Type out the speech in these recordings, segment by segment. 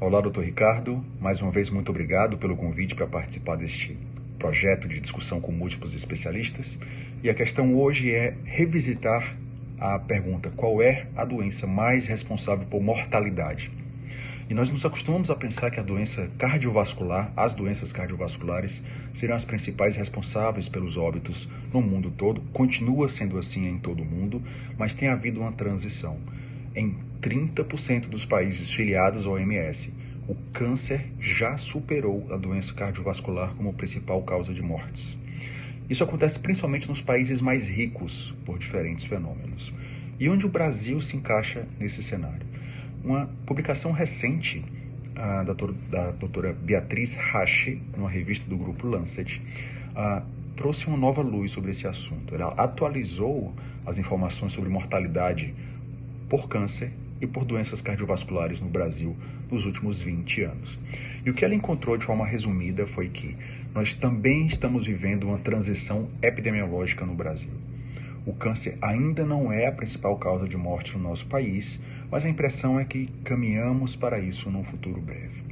Olá, doutor Ricardo. Mais uma vez, muito obrigado pelo convite para participar deste projeto de discussão com múltiplos especialistas. E a questão hoje é revisitar a pergunta: qual é a doença mais responsável por mortalidade? E nós nos acostumamos a pensar que a doença cardiovascular, as doenças cardiovasculares, serão as principais responsáveis pelos óbitos no mundo todo. Continua sendo assim em todo o mundo, mas tem havido uma transição. Em 30% dos países filiados ao OMS, o câncer já superou a doença cardiovascular como principal causa de mortes. Isso acontece principalmente nos países mais ricos, por diferentes fenômenos. E onde o Brasil se encaixa nesse cenário? Uma publicação recente da doutora Beatriz Rache, numa revista do grupo Lancet, trouxe uma nova luz sobre esse assunto. Ela atualizou as informações sobre mortalidade por câncer e por doenças cardiovasculares no Brasil nos últimos 20 anos. E o que ela encontrou de forma resumida foi que nós também estamos vivendo uma transição epidemiológica no Brasil. O câncer ainda não é a principal causa de morte no nosso país, mas a impressão é que caminhamos para isso num futuro breve.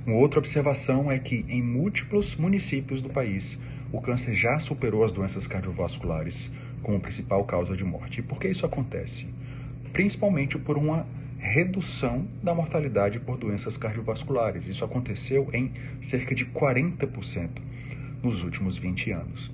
Uma outra observação é que em múltiplos municípios do país, o câncer já superou as doenças cardiovasculares como principal causa de morte. E por que isso acontece? Principalmente por uma redução da mortalidade por doenças cardiovasculares. Isso aconteceu em cerca de 40% nos últimos 20 anos.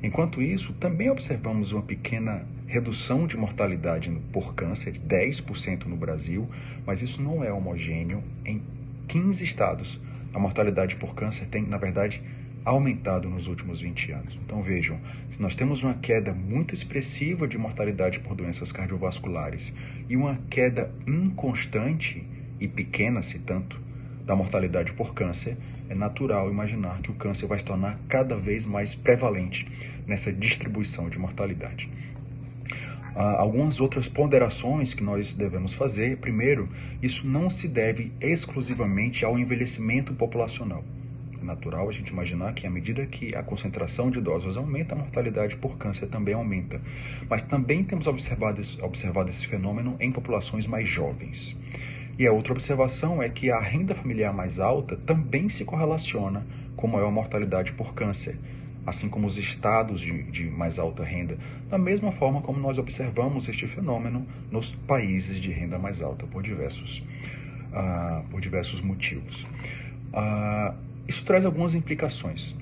Enquanto isso, também observamos uma pequena redução de mortalidade por câncer, de 10% no Brasil, mas isso não é homogêneo. Em 15 estados, a mortalidade por câncer tem, na verdade, aumentado nos últimos 20 anos. Então vejam, se nós temos uma queda muito expressiva de mortalidade por doenças cardiovasculares e uma queda inconstante e pequena, se tanto, da mortalidade por câncer, é natural imaginar que o câncer vai se tornar cada vez mais prevalente nessa distribuição de mortalidade. Algumas outras ponderações que nós devemos fazer. Primeiro, isso não se deve exclusivamente ao envelhecimento populacional. É natural a gente imaginar que à medida que a concentração de idosos aumenta, a mortalidade por câncer também aumenta. Mas também temos observado esse fenômeno em populações mais jovens. E a outra observação é que a renda familiar mais alta também se correlaciona com maior mortalidade por câncer, assim como os estados de mais alta renda, da mesma forma como nós observamos este fenômeno nos países de renda mais alta, por diversos motivos. Isso traz algumas implicações.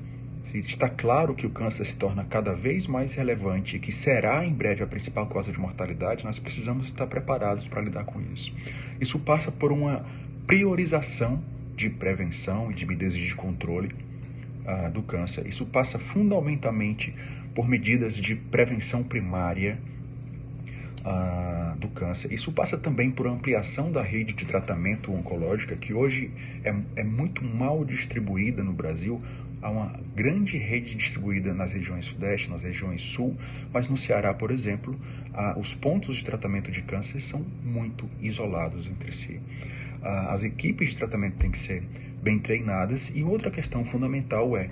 Está claro que o câncer se torna cada vez mais relevante e que será em breve a principal causa de mortalidade. Nós precisamos estar preparados para lidar com isso. Isso passa por uma priorização de prevenção e de medidas de controle do câncer. Isso passa fundamentalmente por medidas de prevenção primária do câncer. Isso passa também por ampliação da rede de tratamento oncológica, que hoje é muito mal distribuída no Brasil. Há uma grande rede distribuída nas regiões sudeste, nas regiões sul, mas no Ceará, por exemplo, os pontos de tratamento de câncer são muito isolados entre si. As equipes de tratamento têm que ser bem treinadas. E outra questão fundamental é,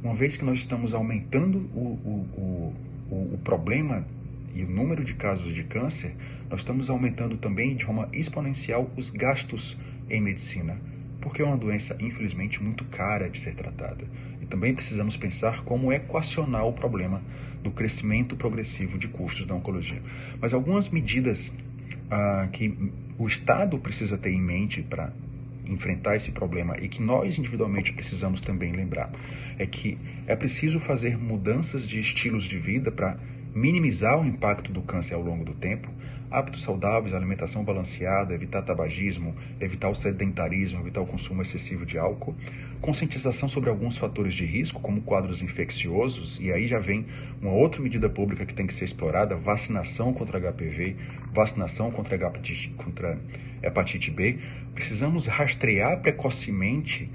uma vez que nós estamos aumentando o problema e o número de casos de câncer, nós estamos aumentando também de forma exponencial os gastos em medicina, porque é uma doença, infelizmente, muito cara de ser tratada. E também precisamos pensar como equacionar o problema do crescimento progressivo de custos da oncologia. Mas algumas medidas que o Estado precisa ter em mente para enfrentar esse problema e que nós individualmente precisamos também lembrar é que é preciso fazer mudanças de estilos de vida para minimizar o impacto do câncer ao longo do tempo, hábitos saudáveis, alimentação balanceada, evitar tabagismo, evitar o sedentarismo, evitar o consumo excessivo de álcool, conscientização sobre alguns fatores de risco, como quadros infecciosos, e aí já vem uma outra medida pública que tem que ser explorada: vacinação contra HPV, vacinação contra hepatite B. Precisamos rastrear precocemente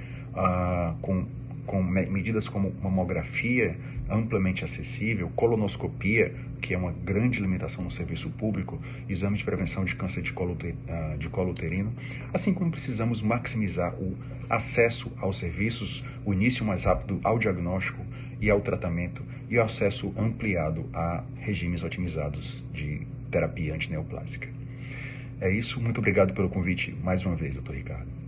com medidas como mamografia amplamente acessível, colonoscopia, que é uma grande limitação no serviço público, exame de prevenção de câncer de colo uterino, assim como precisamos maximizar o acesso aos serviços, o início mais rápido ao diagnóstico e ao tratamento, e o acesso ampliado a regimes otimizados de terapia antineoplásica. É isso, muito obrigado pelo convite mais uma vez, Dr. Ricardo.